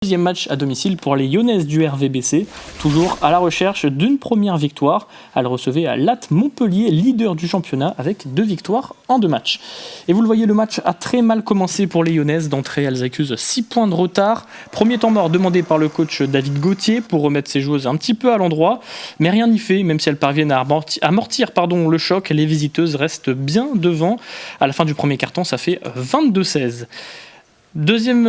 2e match à domicile pour les Lyonnaises du RVBC, toujours à la recherche d'une première victoire. Elle recevait à Latte Montpellier, leader du championnat, avec 2 victoires en 2 matchs. Et vous le voyez, le match a très mal commencé pour les Lyonnaises. D'entrée, elles accusent 6 points de retard. Premier temps mort demandé par le coach David Gauthier pour remettre ses joueuses un petit peu à l'endroit. Mais rien n'y fait, même si elles parviennent à amortir le choc, les visiteuses restent bien devant. À la fin du premier quart-temps, ça fait 22-16. Deuxième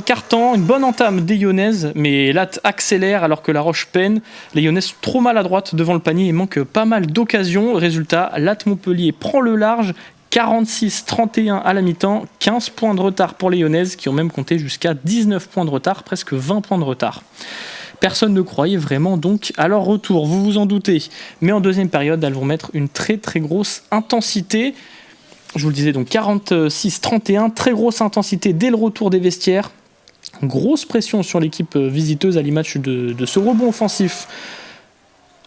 quart-temps, une bonne entame des Lyonnaises, mais Latte accélère alors que La Roche peine. Les Lyonnaises sont trop maladroites devant le panier et manquent pas mal d'occasions. Résultat, Latte Montpellier prend le large, 46-31 à la mi-temps, 15 points de retard pour les Lyonnaises qui ont même compté jusqu'à 19 points de retard, presque 20 points de retard. Personne ne croyait vraiment donc à leur retour, vous vous en doutez. Mais en deuxième période, elles vont mettre une très très grosse intensité. Je vous le disais, donc 46-31, très grosse intensité dès le retour des vestiaires. Grosse pression sur l'équipe visiteuse à l'image de ce rebond offensif.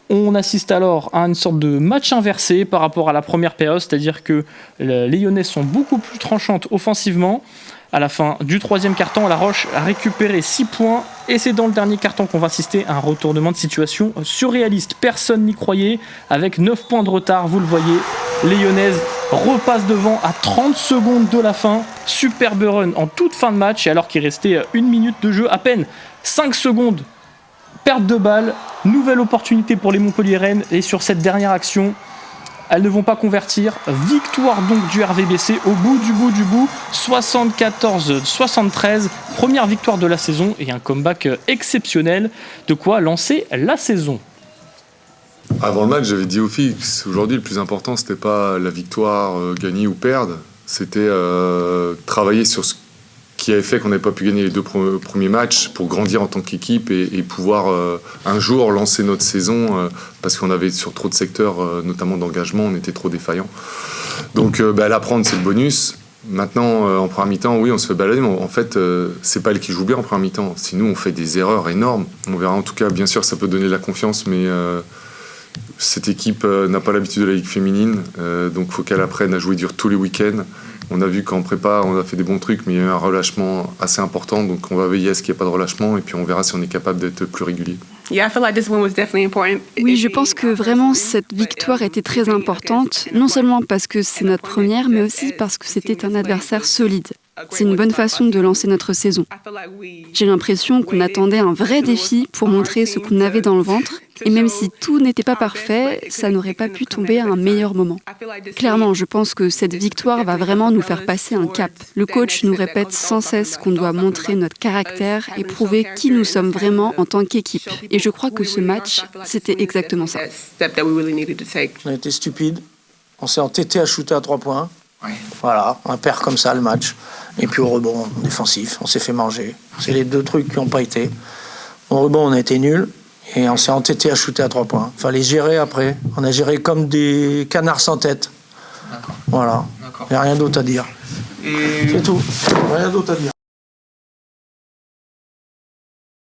On assiste alors à une sorte de match inversé par rapport à la première période, c'est-à-dire que les Lyonnaises sont beaucoup plus tranchantes offensivement. À la fin du troisième quart-temps, La Roche a récupéré 6 points et c'est dans le dernier quart-temps qu'on va assister à un retournement de situation surréaliste. Personne n'y croyait. Avec 9 points de retard, vous le voyez, les Lyonnaises repassent devant à 30 secondes de la fin. Superbe run en toute fin de match et alors qu'il restait 1 minute de jeu, à peine 5 secondes, perte de balle, nouvelle opportunité pour les Montpelliéraines et sur cette dernière action, elles ne vont pas convertir. Victoire donc du RVBC au bout, 74-73. Première victoire de la saison et un comeback exceptionnel. De quoi lancer la saison. Avant le match, j'avais dit aux filles qu'aujourd'hui, le plus important, c'était pas la victoire, gagner ou perdre. C'était travailler sur ce qui avait fait qu'on n'avait pas pu gagner les 2 premiers matchs pour grandir en tant qu'équipe et pouvoir un jour lancer notre saison parce qu'on avait sur trop de secteurs, notamment d'engagement, on était trop défaillants. Donc l'apprendre, c'est le bonus. Maintenant, en première mi-temps, oui, on se fait balader, mais en fait, c'est pas elle qui joue bien en première mi-temps. Sinon, on fait des erreurs énormes. On verra en tout cas, bien sûr, ça peut donner de la confiance, mais cette équipe n'a pas l'habitude de la Ligue féminine, donc il faut qu'elle apprenne à jouer dur tous les week-ends. On a vu qu'en prépa, on a fait des bons trucs, mais il y a eu un relâchement assez important. Donc on va veiller à ce qu'il n'y ait pas de relâchement et puis on verra si on est capable d'être plus régulier. Oui, je pense que vraiment cette victoire était très importante, non seulement parce que c'est notre première, mais aussi parce que c'était un adversaire solide. C'est une bonne façon de lancer notre saison. J'ai l'impression qu'on attendait un vrai défi pour montrer ce qu'on avait dans le ventre. Et même si tout n'était pas parfait, ça n'aurait pas pu tomber à un meilleur moment. Clairement, je pense que cette victoire va vraiment nous faire passer un cap. Le coach nous répète sans cesse qu'on doit montrer notre caractère et prouver qui nous sommes vraiment en tant qu'équipe. Et je crois que ce match, c'était exactement ça. On a été stupide. On s'est entêté à shooter à 3 points. Voilà, on perd comme ça le match. Et puis au rebond défensif, on s'est fait manger. C'est les 2 trucs qui n'ont pas été. Au rebond, on a été nuls. Et on s'est entêté à shooter à 3 points. Il fallait gérer après. On a géré comme des canards sans tête. D'accord. Voilà. Il n'y a rien d'autre à dire. C'est tout. Rien d'autre à dire.